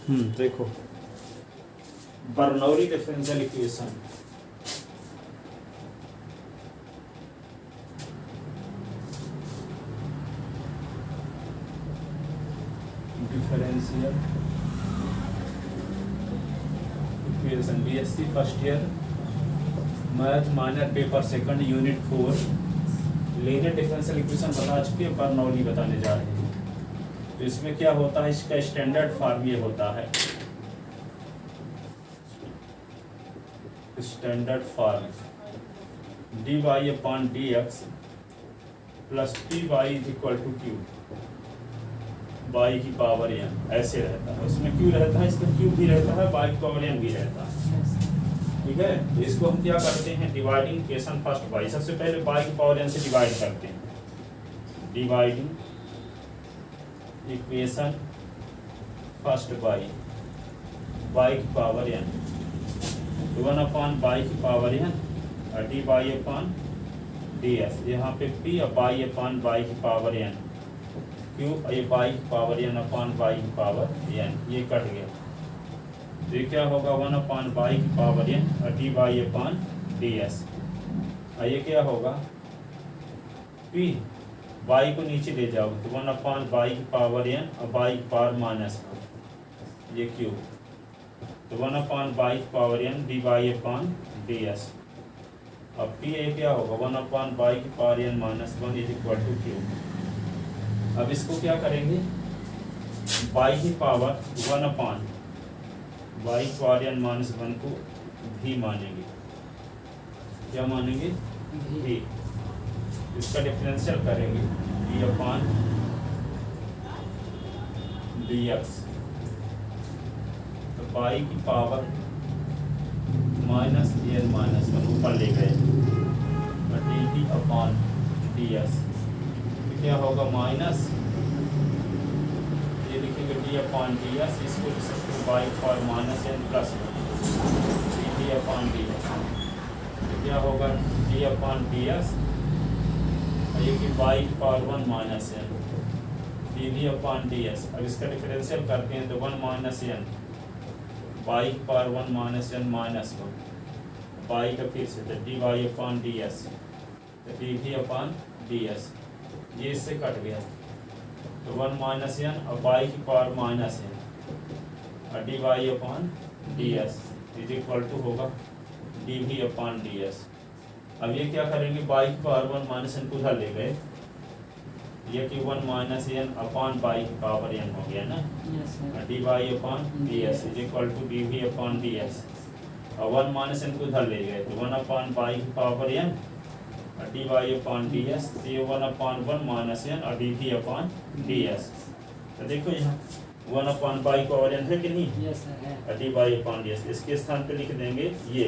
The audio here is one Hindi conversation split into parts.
देखो Bernoulli differential equation, differential equation, BSc first year math minor paper second unit 4, linear differential equation बता चुके हैं, बर्नौली बताने जा रहे हैं। तो इसमें क्या होता है, इसका स्टैंडर्ड फॉर्म ये होता है, standard form D Y upon D X plus P Y is equal to Q Y की पावर एन, ऐसे रहता है। उसमें क्यू रहता है, इसमें क्यू भी रहता है, वाई की पावर एन भी रहता है। ठीक है, तो इसको हम क्या करते हैं, डिवाइडिंग इक्वेशन फर्स्ट बाई, सबसे पहले वाई की पावर एन से डिवाइड करते हैं, dividing equation first by Y की पावर एन, 1 अपॉन वाई की पावर एन और D Y upon D S, यहाँ पे पी और वाई अपॉन वाई की पावर एन, क्यू ये वाई की पावर एन अपॉन वाई की पावर एन, ये कट गया। तो ये क्या होगा, 1 अपॉन वाई की पावर एन और D Y upon D S, और ये क्या होगा, पी वाई को नीचे ले जाओ तो 1 अपॉन वाई की पावर एन और वाई की पावर माइनस, ये क्यू, तो 1 अपॉन वाई की power N D Y upon D S, अब पी ये क्या होगा, 1 अपॉन वाई की power N minus 1 is equal to Q. अब इसको क्या करेंगे, वाई की पावर 1 अपॉन वाई की पावर एन माइनस 1 को भी मानेंगे, क्या मानेंगे, भी। इसका डिफरेंशियल करेंगे डी अपॉन डी एक्स, तो वाई की पावर माइनस एन माइनस 1 ऊपर ले गए, D B upon D S, क्या होगा, माइनस ये लिखेंगे डी अपॉन डी एस, इसको लिख सकते हैं Y for minus N plus D upon D S, क्या होगा, डी अपॉन डी एस, ये कि Y power 1 minus N D we upon D S. अब इसका डिफरेंशियल करते हैं तो 1 minus N Y power 1 minus N minus 1 Y का फिर से तो D Y upon D S, तो D we upon D S, ये इससे कट गया, तो 1 माइनस एन और वाई की पावर माइनस एन और D Y upon D S is equal to होगा D we upon D S. अब ये क्या करेंगे, वाई की पावर 1 माइनस एन को उधर ले गए, ये कि 1 माइनस एन अपॉन वाई की पावर एन हो गया ना, D Y upon D S is equal to D we upon D S, और 1 माइनस एन को उधर ले गए तो 1 अपॉन वाई की पावर एन और D Y upon D S, तो ये 1 अपॉन 1 माइनस एन और D we upon D S. तो देखो यहाँ 1 अपॉन वाई पावर एन है कि नहीं, और D Y upon D S, इसके स्थान पे लिख देंगे ये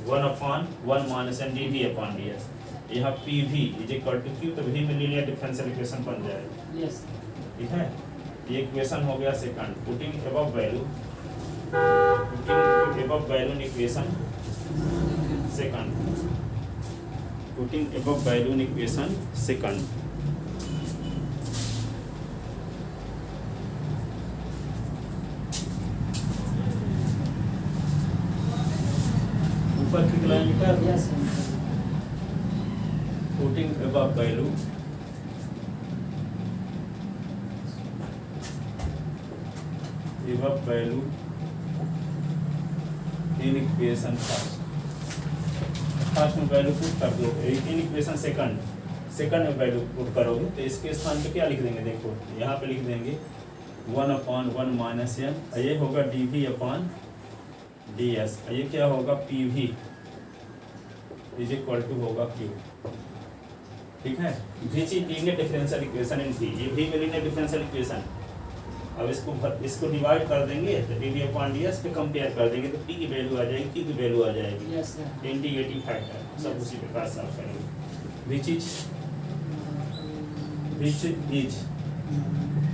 1 upon 1 minus N D we upon D S, यहाँ P V is equal to Q, तो वी में लीनियर डिफरेंशियल इक्वेशन बन जाएगा। ठीक है, ये इक्वेशन हो गया second, putting above value, putting above value in equation second, putting above value in equation second. ऊपर की kilometre putting above value above value in equation first में वैल्यू पुट कर दो, इन इक्वेशन सेकंड में वैल्यू पुट करोगे तो इसके स्थान पे क्या लिख देंगे, देखो यहाँ पे लिख देंगे 1 अपॉन 1 माइनस एन, ये होगा D we upon D S, ये क्या होगा P V is equal to होगा क्यू। ठीक है, linear differential equation in V, ये भी लीनियर डिफरेंशियल इक्वेशन। अब इसको डिवाइड कर देंगे तो D we upon D S पे कंपेयर कर देंगे तो पी की वैल्यू आ जाएगी, क्यू की वैल्यू आ जाएगी, इंटीग्रेटिंग फैक्टर सब उसी प्रकार से आप करेंगे। Which is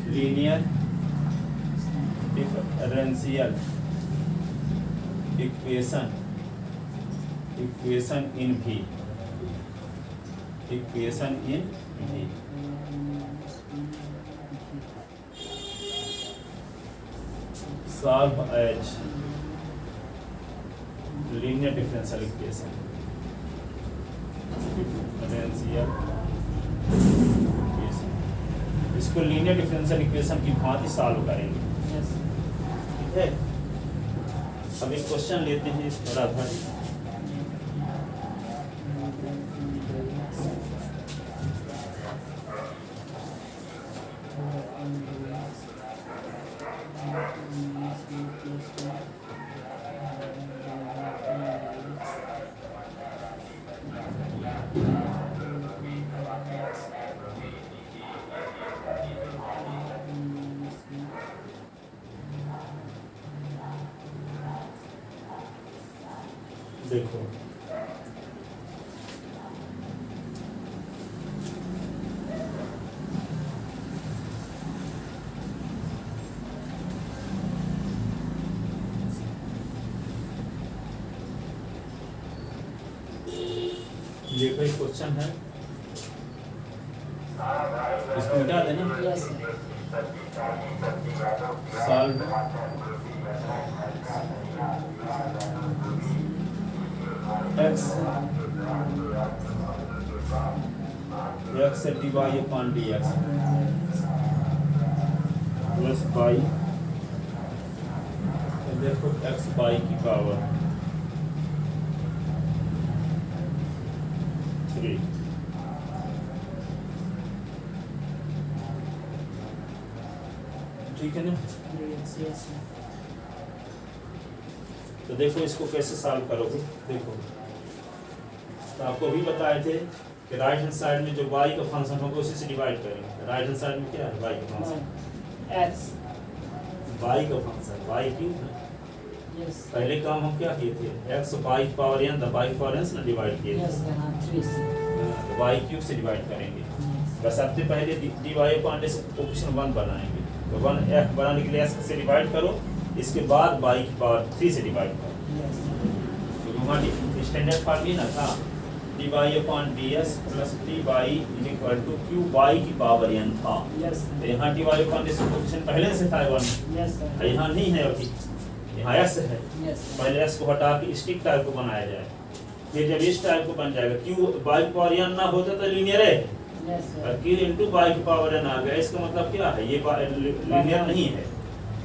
linear differential equation in V, equation in V. solve as linear differential equation इसको लीनियर डिफरेंशियल इक्वेशन की भांति सॉल्व करेंगे। ठीक है, अब एक क्वेश्चन लेते हैं इस पर आधारित। देखो ये कोई क्वेश्चन है, इसको मिटा देना। Solve x divide upon dx plus by, देखो x बाई की पावर 3। ठीक है ना? तो देखो इसको कैसे सॉल्व करोगे। देखो तो आपको भी बताए थे कि राइट हैंड साइड में जो y का फंक्शन होगा उसी से डिवाइड करेंगे। राइट हैंड साइड में क्या है? y का फंक्शन x, y का फंक्शन y क्यूब है। पहले काम हम क्या किए थे? x y power n the y power n से ना डिवाइड किए थे। तो y क्यूब से डिवाइड करेंगे। बस सबसे पहले dy अपॉन से कोएफिशिएंट 1 बनाएंगे। तो 1 f बनाने के लिए x से डिवाइड करो, इसके बाद y की पावर 3 से डिवाइड करो। तो हमारी स्टैंडर्ड फॉर्म ये ना था dy upon ds plus dy is equal to q y की पावर n था। तो यहाँ dy अपॉन ds कोएफिशिएंट पहले से था 1, यहाँ नहीं है अभी, यहाँ s है। पहले s को हटा के स्टिक टाइप को बनाया जाए, फिर जब इस टाइप को बन जाएगा q y की पावर n ना होता तो लीनियर है, और q इंटू y की पावर n आ गया। इसका मतलब क्या है? ये लीनियर नहीं है,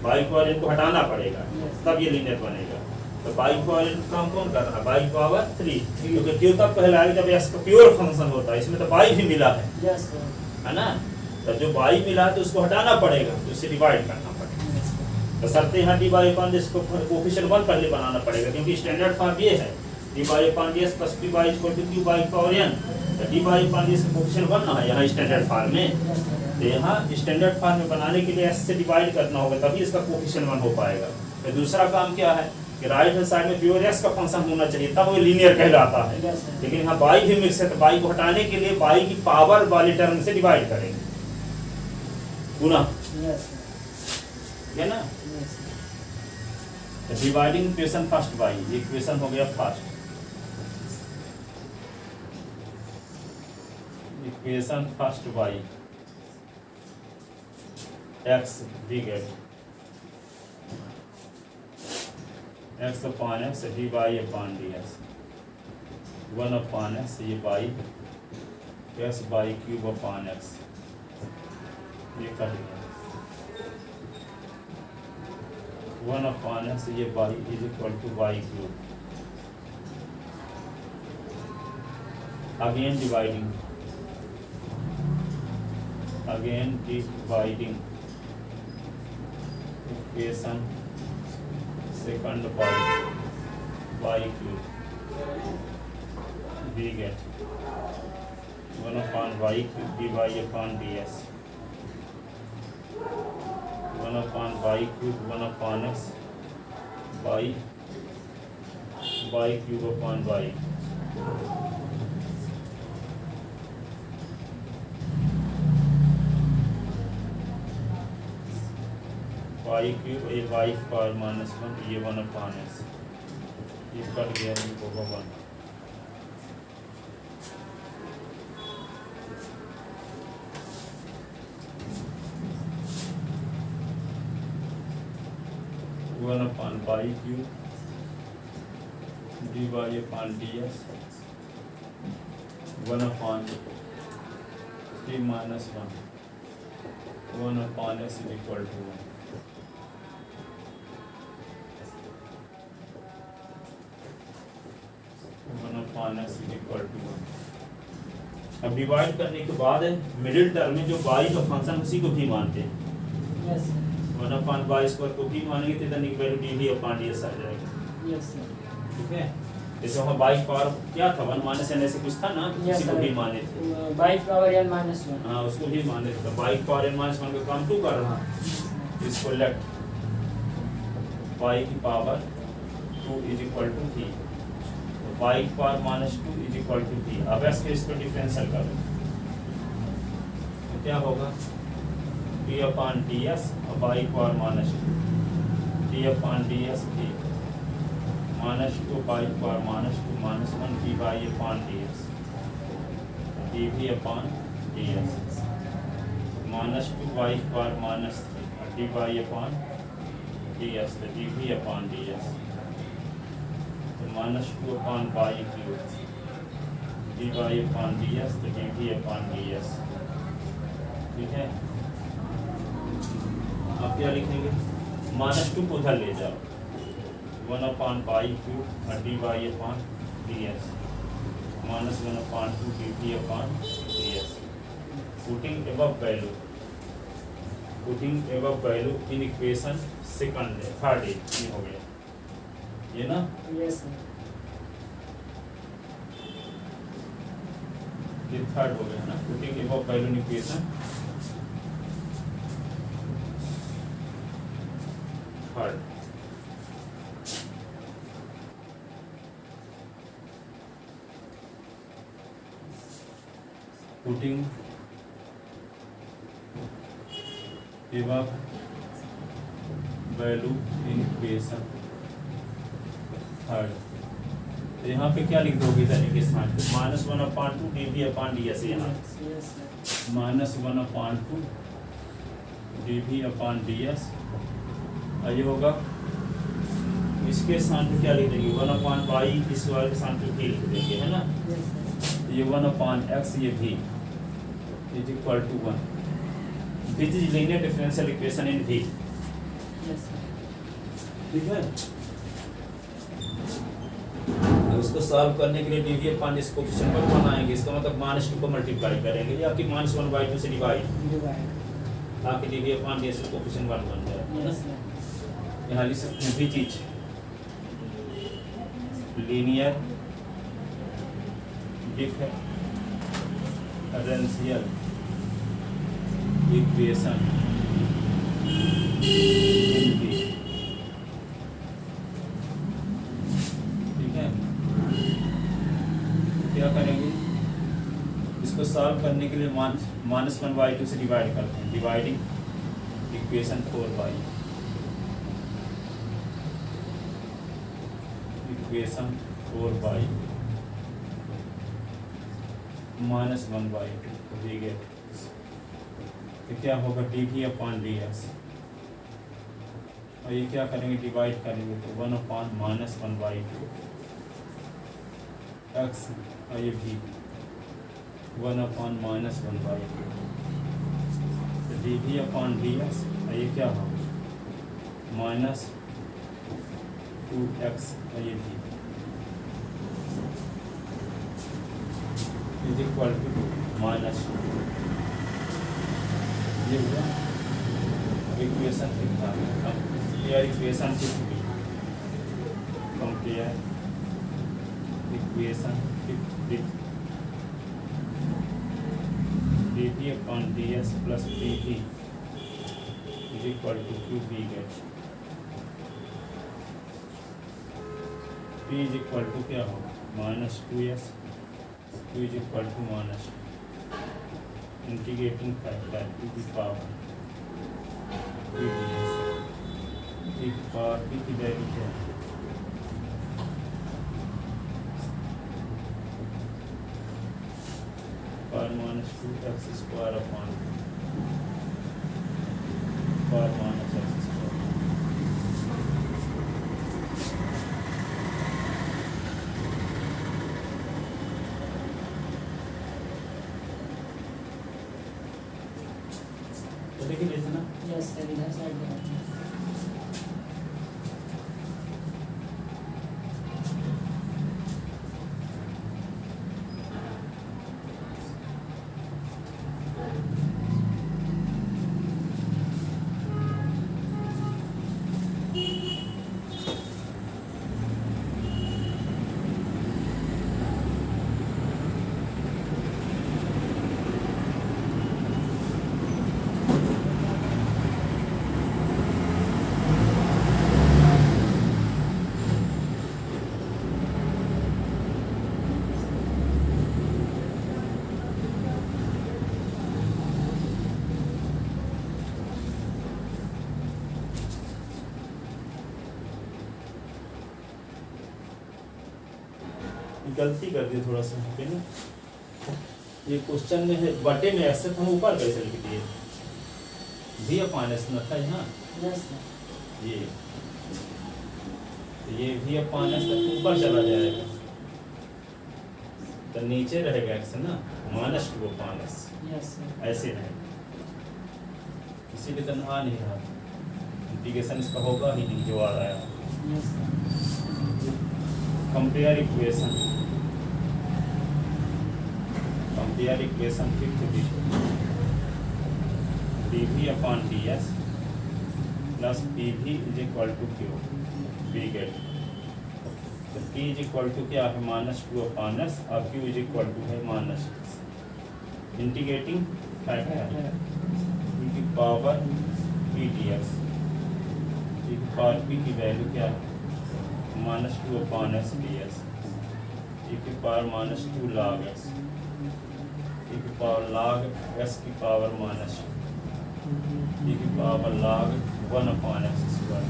y की पावर n को हटाना पड़ेगा तब ये लीनियर बनेगा। तो y की पावर n काम कौन कर रहा है? y की पावर 3, क्योंकि q तब कहलाएगा जब s का प्योर फंक्शन होता है। इसमें तो y भी मिला है ना? तो जो y मिला है तो उसको हटाना पड़ेगा, तो उससे डिवाइड करना पड़ेगा। तो शर्त यहाँ dy अपॉन ds को कोएफिशिएंट 1 पहले बनाना पड़ेगा, क्योंकि स्टैंडर्ड फॉर्म ये है dy upon ds plus dy equal to q y की पावर n। तो dy अपॉन ds का कोएफिशिएंट 1 ना है यहाँ स्टैंडर्ड फॉर्म में। तो यहाँ स्टैंडर्ड फॉर्म में बनाने के लिए s से डिवाइड करना होगा, तभी इसका कोएफिशिएंट 1 हो पाएगा। तो दूसरा काम क्या है कि राइट हैंड साइड में प्योर s का फंक्शन होना चाहिए, तब वो लीनियर कहलाता है। लेकिन यहाँ y भी मिक्स है, तो y को हटाने के लिए y की पावर वाली टर्म से डिवाइड करेंगे, गुना, है ना? Dividing equation first y, equation हो गया first. Equation first y x D get x upon x dy upon ds 1 upon x ये y x by cube upon x ये कट गया 1 अपॉन x ये y is equal to y cube. Again dividing equation second part y cube we get 1 upon y cube dy upon ds 1 upon y cube 1 upon x by y cube upon y। y cube ये y पावर माइनस 1 ये 1 अपॉन x ये कट गया, ये होगा 1। 1 upon by Q D by upon D s 1 upon t minus 1 upon s is equal to 1. अब डिवाइड करने के बाद मिडिल टर्म में जो बाई का फंक्शन उसी को भी मानते हैं। Yes sir. 1 upon by square को भी मानेंगे तो इधर की वैल्यू डी भी अपॉन डी एस आ जाएगा। Yes sir. ठीक है, जैसे वहाँ बाई पावर क्या था 1 माइनस एन ऐसे कुछ था ना, उसी को भी माने थे। By power n minus 1। हाँ, उसको भी माने थे। बाई पावर एन माइनस 1 का काम 2 कर रहा है, इसको लेफ्ट बाई की power 2 is equal to T, by power minus 2 is equal to T. अब इसको डिफरेंशियल करो तो क्या होगा, टी अपॉन डी एस और by power minus 2 T upon D S T minus 2 by power minus 2 minus 1 T by upon D S D भी upon D S minus 2 by power minus 3 D by upon D S तो डी भी upon D S minus 2 upon by Q D by upon D S तो डी भी अपॉन डी एस। ठीक है, अब क्या लिखेंगे, माइनस 2 को उधर ले जाओ 1 upon by Q D by upon D S minus 1 upon 2 D भी upon D S. Putting above value in equation second third ये हो गया ये ना। Yes sir. ये थर्ड हो गया ना, putting above value in equation third. Putting above value in equation third. तो यहाँ पे क्या लिख दोगे इधर के स्थान पे, माइनस 1 अपॉन 2 डी भी अपॉन डी एस। यहाँ माइनस 1 अपॉन 2 डी भी अपॉन डी एस ये होगा। इसके स्थान पे क्या लिख देंगे, 1 अपॉन बाई इस वाले के स्थान पे भी लिख देंगे, है ना। ये 1 अपॉन एक्स ये भी is equal to 1 which is linear differential equation in भी। ठीक है, इसको सॉल्व करने के लिए डी अपॉन इस कोएफिशिएंट पर बनाएंगे। इसका मतलब माइनस 2 को मल्टीप्लाई करेंगे या कि माइनस 1/2 से डिवाइड ताकि D upon D S coefficient 1 बन जाए। यहाँ लिख सकते हैं भी चीज लीनियर डिफरेंशियल इक्वेशन इन भी। ठीक है, क्या करेंगे, इसको सॉल्व करने के लिए माइनस 1/2 से डिवाइड करते हैं, dividing equation 4 equation 4 minus 1/2 V get. तो क्या होगा डी भी अपॉन डी एस और ये क्या करेंगे, डिवाइड करेंगे तो 1 अपॉन माइनस 1/2 एक्स और ये भी 1 अपॉन माइनस 1/2 तो डी भी अपॉन डी एस और ये क्या होगा माइनस 2x और ये भी इज इक्वल टू माइनस ये हुआ इक्वेशन कितना कंपेयर इक्वेशन कितनी compare equation D T upon D S plus D T is equal to Q B get P is equal to क्या होगा minus 2s Q is equal to minus integrating factor to the power P की वैल्यू क्या है power minus 2x square upon power minus x square yes sir इधर साइड में रखना। गलती कर दी थोड़ा सा यहाँ पे ना, ये क्वेश्चन में है बटे में ऐसे हम ऊपर कैसे लिख दिए, भी अपान एस न था यहाँ, यस सर ये तो ये भी अपान एस तक ऊपर चला जाएगा तो नीचे रहेगा एक्स ना, minus two upon S, yes sir ऐसे रहेगा, इसीलिए तो आ नहीं रहा, इंटीग्रेशन इसका होगा ही नहीं जो आ रहा है। Yes sir compare equation, compare equation fifth D we upon D S plus P V is equal to Q, P get तो पी इज इक्वल टू क्या है माइनस टू अपॉन एस और क्यू इज इक्वल टू है माइनस इंटीग्रेटिंग फैक्टर ई की power P D X, E की पावर पी की वैल्यू क्या है minus two upon S D S, E की power minus to log x, E की पावर लॉग एस की पावर माइनस ई की power log one upon x square,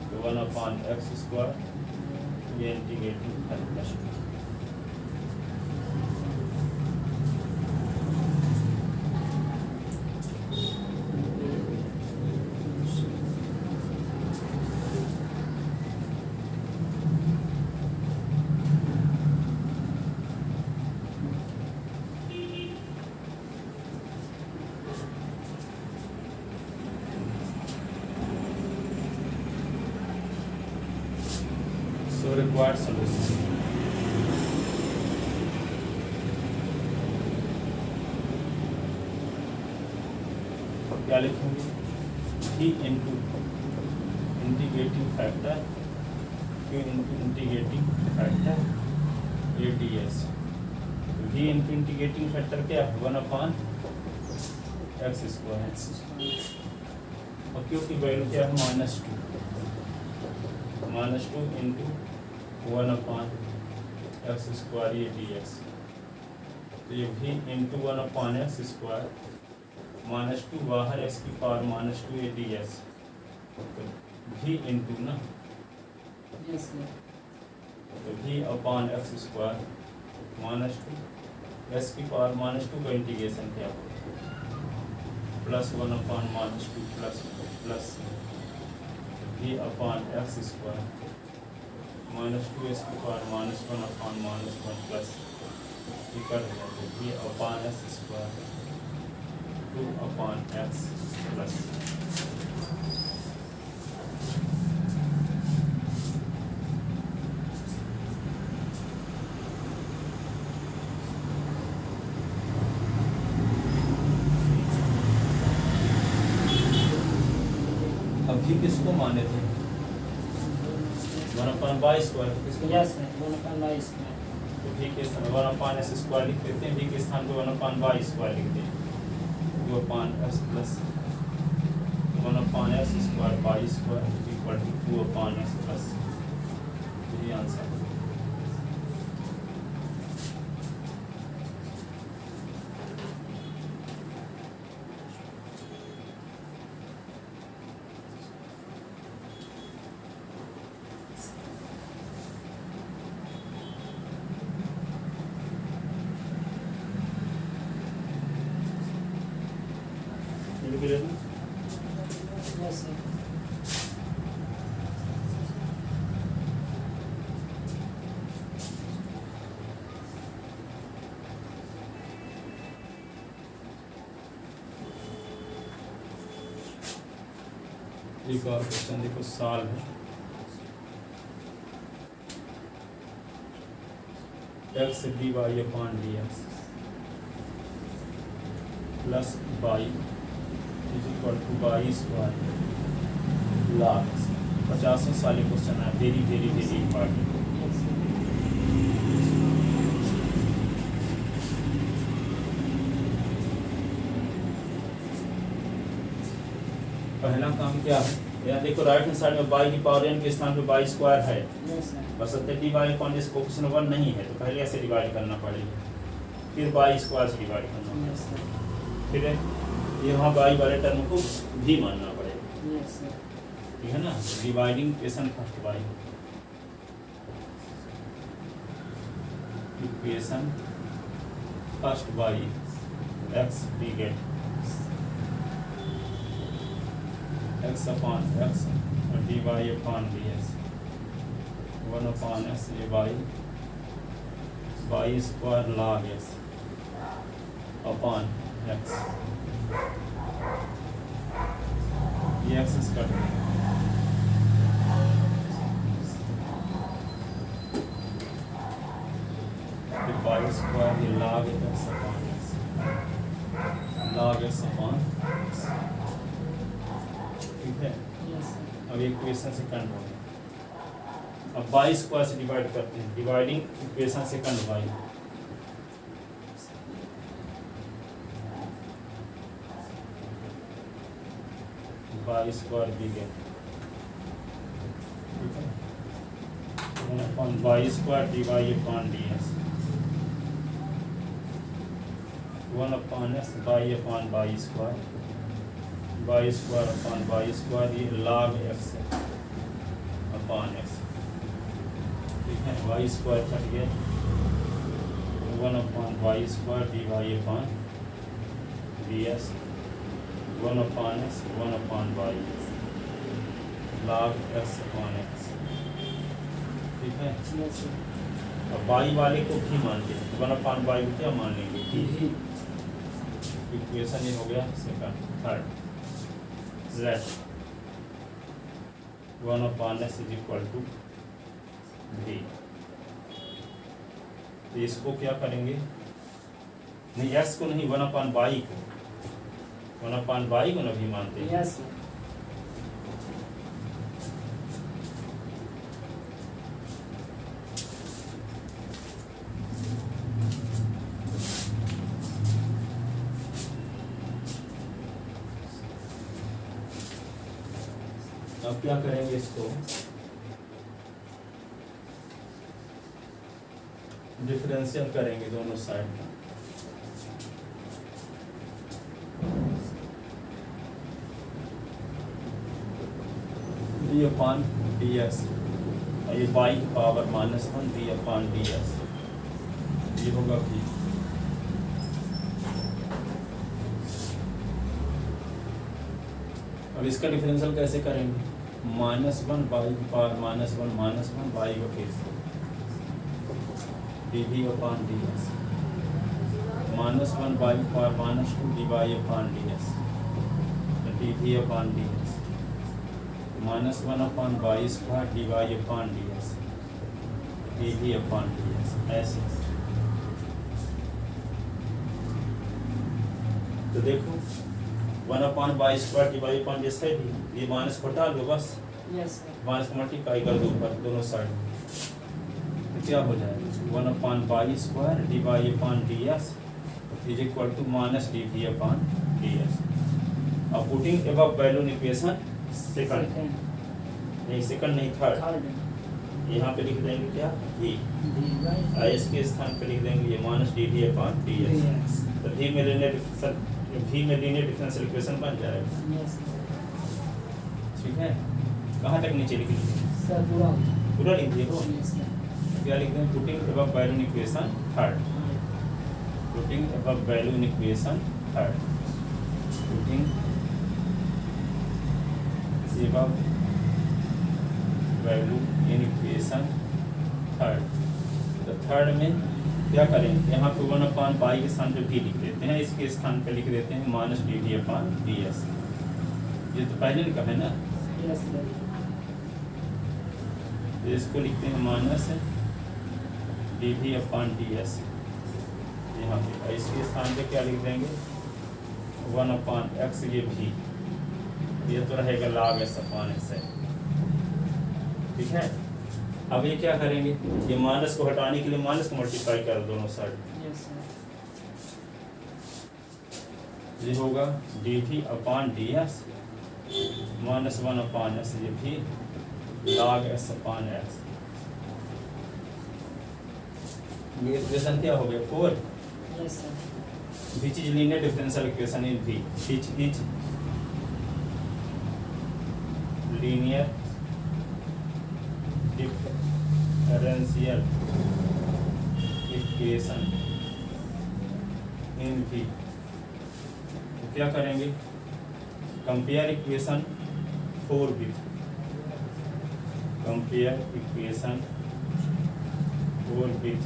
तो वन अपॉन एक्स स्क्वायर ये integrating factor. So required solution. क्या लिखेंगे v into integrating factor q into integrating factor a d S, v into integrating factor क्या है वन अपॉन एक्स स्क्वायर और q की वैल्यू क्या है minus two into one upon x square ये डी एक्स, तो ये भी into one upon x square minus two बाहर एक्स की power minus two a d S, तो भी इंटू ना यस सर तो v upon x square minus two x की पावर माइनस टू का इंटीग्रेशन क्या होगा plus one upon minus two plus v upon x square minus two s की power minus one upon minus one plus equal हो जाए v upon x square two upon x plus अभी किसको माने थे वन अपॉन बाई स्क्वायर किसको yes sir one upon y square, तो भी के स्थान वन अपॉन एस स्क्वायर लिख देते हैं, भी के स्थान पे वन अपॉन बाई स्क्वायर लिख देते हैं, two upon S plus one upon S square by square equal to two upon S plus, यही आंसर है। यस सर एक और क्वेश्चन देखो सॉल्व है। X D Y upon D X plus Y is equal to Y square log. 50 साल क्वेश्चन है, very very very important. Yes, sir. पहला काम क्या है, यहाँ देखो राइट हैंड साइड में बाई की पावर n के स्थान पे बाई स्क्वायर है, Yes, sir. बस डी वाई अपॉन जिस कोफिशिएंट 1 नहीं है तो पहले ऐसे डिवाइड करना पड़ेगा, फिर बाई स्क्वायर से डिवाइड करना पड़ेगा, Yes, sir. फिर यहाँ बाई वाले टर्म को भी मानना पड़ेगा, Yes, sir. ठीक है ना। Dividing equation first by equation first by X we get x upon x dy upon ds 1 upon x y square log x upon x ये x is कट गया, फिर y square ये log x upon x log x upon x, ठीक है। Yes, sir. अब इक्वेशन सेकंड हो गया, अब बाई स्क्वायर से डिवाइड करते हैं, dividing equation second by y square दी गई, ठीक है। 1 upon y square d Y upon D s 1 upon s y upon y square by square upon y square ये log x अपॉन x, ठीक है। वाई स्क्वायर कट गया, 1 upon y square d Y upon D s 1 upon x 1 upon Y log x upon x, ठीक है। Yes, sir. अब वाई वाले को भी मान लेंगे, 1 अपॉन वाई को क्या मान लेंगे, भी। इक्वेशन ये हो गया second. Third z 1 upon s is equal to v, तो इसको क्या करेंगे, नहीं s को नहीं 1 upon y को, 1 upon y को ना भी मानते हैं। Yes, sir. अब क्या करेंगे, इसको डिफरेंशियल करेंगे दोनों साइड का, डी अपॉन डी एस, ये बाई की power -1 D upon D S, ये होगा भी। अब इसका डिफरेंशियल कैसे करेंगे, -1 बाई की पावर -1 बाई को फिर से d we upon D s -1 y की power -2 d Y upon D S d we upon D s -1 upon y square d Y upon D S d we upon D s, ऐसे। तो देखो 1 upon y square d Y upon D s है भी, ये माइनस घटा लो बस, Yes, sir. माइनस को मल्टीप्लाई कर दो ऊपर दोनों साइड, तो क्या हो जाएगा 1 upon y square d Y upon D S is equal to minus D we upon D S. अब putting above value in equation second, Second. नहीं सेकंड नहीं थर्ड, Third. यहाँ पे लिख देंगे क्या वी, D. आई एस के स्थान पे लिख देंगे ये minus D we upon D S, Yes. तो वी में लीनियर डिफरेंशियल इक्वेशन बन जाएगा, Yes, sir. ठीक है। कहाँ तक नीचे लिख लीजिए, Sir, पूरा. पूरा लिख दिए हो, Yes, sir. क्या लिख दें, putting above value in equation third, putting above value in equation third, putting above value in equation third. तो थर्ड में क्या करेंगे, यहाँ पे 1 अपॉन बाई के स्थान पे भी लिख देते हैं, इसके स्थान पे लिख देते हैं minus D we upon D S, ये तो पहले लिखा है ना, Yes, sir. तो इसको लिखते हैं माइनस डी भी अपॉन डी एस यहाँ पे, और इसके स्थान पे क्या लिख देंगे 1 अपॉन एक्स, ये भी, ये तो रहेगा log एस अपॉन एस है, ठीक है। अब ये क्या करेंगे, ये माइनस को हटाने के लिए माइनस को मल्टीप्लाई कर दोनों साइड, Yes, sir. ये होगा डी भी upon D S minus 1 upon S, ये भी log एस अपॉन एक्स। ये इक्वेशन क्या हो गया 4, Yes, sir. which is linear differential equation in V, which is linear differential equation in V। तो क्या करेंगे, compare equation 4 with compare equation 4 with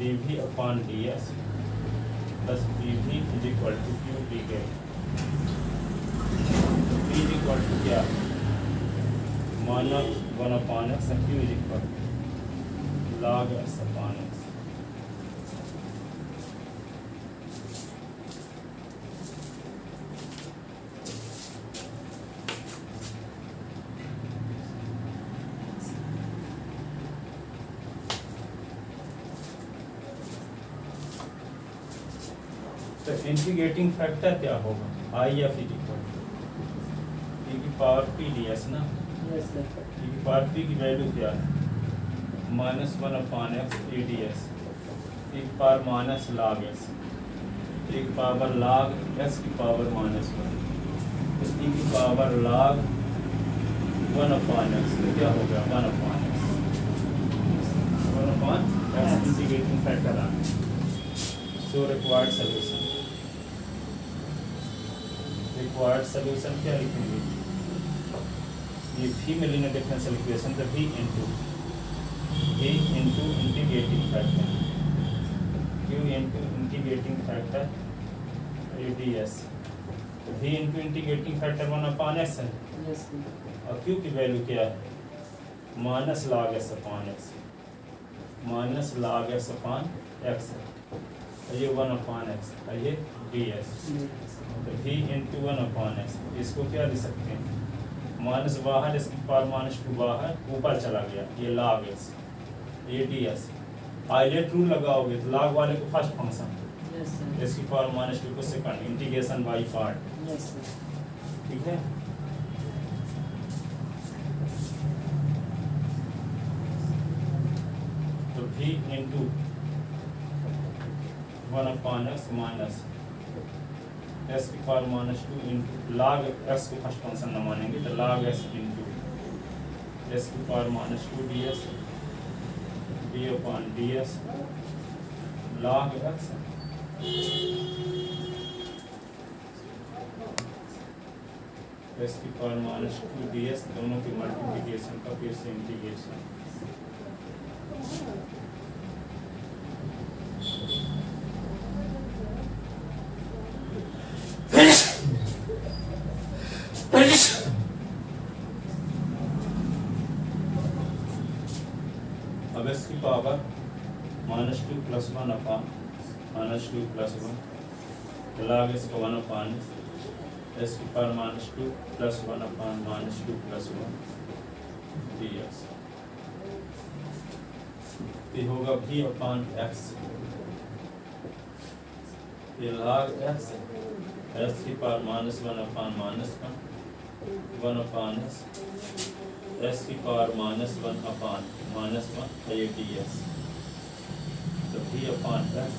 dv upon ds plus pv is equal to Q डी गए, p इज इक्वल टू क्या minus 1 upon X, Q is equal log s upon X. तो इंटीग्रेटिंग फैक्टर क्या होगा, I F is equal to की पावर पी डी एस ना, Yes, sir. की पावर पी की वैल्यू क्या है minus 1 upon X A d S, की पावर माइनस log एस, की पावर log एस की पावर माइनस 1, की पावर log 1 अपॉन एक्स, तो क्या हो गया 1 upon x, 1 upon x integrating factor आ। So required solution, required solution क्या लिखेंगे, ये भी में लीनियर डिफरेंशियल इक्वेशन तो v into integrating factor q into integrating factor a d S, तो v into integrating factor 1 upon s है, Yes, sir. और q की वैल्यू क्या है minus log s upon x, minus log s upon x है, ये 1 अपॉन एक्स, ये डी एस, Yes, sir. तो v इंटू 1 अपॉन एक्स, इसको क्या लिख सकते हैं माइनस बाहर, इसकी पावर माइनस 2 बाहर, ऊपर चला गया, ये log x, ये डी एस। आइलेट रूल लगाओगे तो log वाले को फर्स्ट फंक्शन, Yes, sir. इसकी पावर माइनस 2 को second, integration by part, Yes, sir. ठीक है। तो v into 1 upon x minus s की power minus 2 into log x को फर्स्ट फंक्शन न मानेंगे तो log एस इंटू एस की power minus 2 d S d upon D s log x s की पावर माइनस 2 डी एस, दोनों की मल्टीप्लिकेशन का फिर से इंटीग्रेशन, अब इसकी power minus 2 plus 1 upon minus 2 plus 1, log इसका 1 अपॉन इसकी power minus 2 plus 1 upon minus 2 plus 1 D x, ये होगा v अपॉन एक्स, ये log एक्स एस की power minus 1 upon minus 1 upon S की पावर माइनस 1 अपॉन माइनस 1 ये डी एस, तो v अपॉन एक्स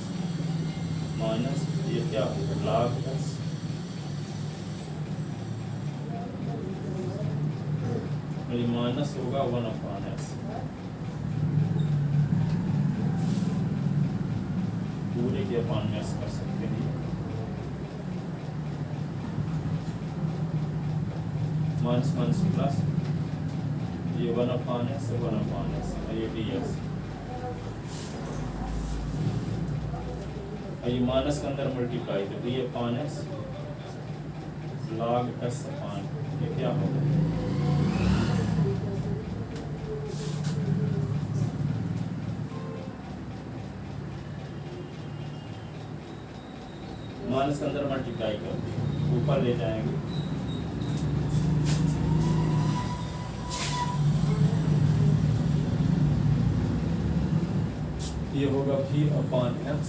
माइनस ये क्या होगा log एक्स, ये माइनस होगा 1 अपॉन एक्स, पूरे के अपॉन में कर सकते हैं, माइनस माइनस प्लस ये 1 अपॉन एक्स 1 अपॉन एक्स, ये डी एक्स, ये माइनस के अंदर मल्टीप्लाई तो D upon x log x upon ये क्या होगा? माइनस के अंदर मल्टीप्लाई कर दिए, ऊपर ले जाएंगे, ये होगा v upon x,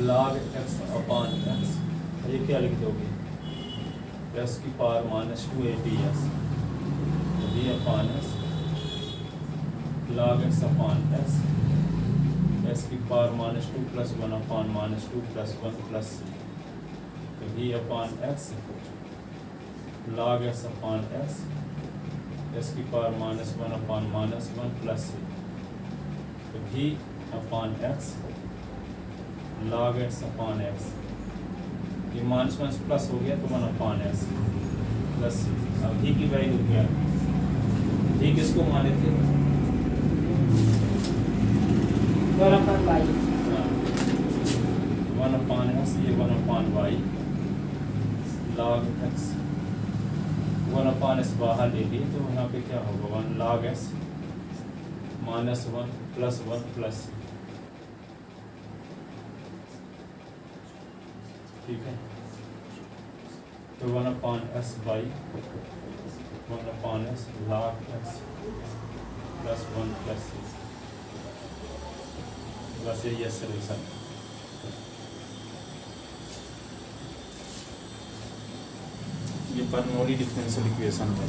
log x upon x, ये क्या लिख दोगे? s की power minus 2abs, v upon s log x upon s, s की power minus 2 plus 1 upon minus 2 plus 1 plus c, तो v upon x log x upon s, s की power minus 1 upon minus 1 plus c, तो v upon x log x upon x, ये माइनस माइनस प्लस हो गया तो 1 अपॉन s प्लस c। अब v की वैल्यू क्या है? v किसको माने थे? 1 upon y, 1 अपॉन s, ये 1 upon y log x, 1 upon s बाहर ले लिए तो यहाँ पे क्या होगा? 1 log s minus 1 plus 1 plus c, ठीक है। तो 1 upon s by 1 upon s log x plus 1 plus c, बस ये सॉल्यूशन। ये बर्नौली डिफरेंशियल इक्वेशन है।